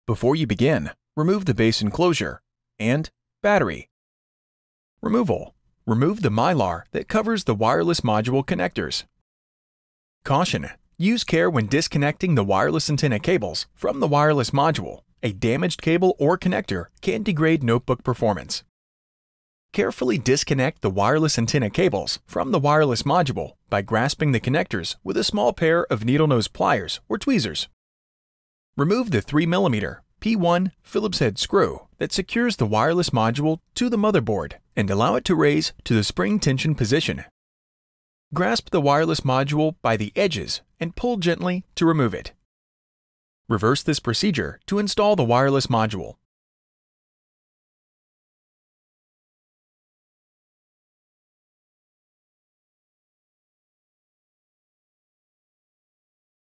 Before you begin, remove the base enclosure and battery. Removal. Remove the mylar that covers the wireless module connectors. Caution: use care when disconnecting the wireless antenna cables from the wireless module. A damaged cable or connector can degrade notebook performance. Carefully disconnect the wireless antenna cables from the wireless module by grasping the connectors with a small pair of needle nose pliers or tweezers. Remove the 3mm P1 Phillips head screw that secures the wireless module to the motherboard and allow it to raise to the spring tension position. Grasp the wireless module by the edges and pull gently to remove it. Reverse this procedure to install the wireless module.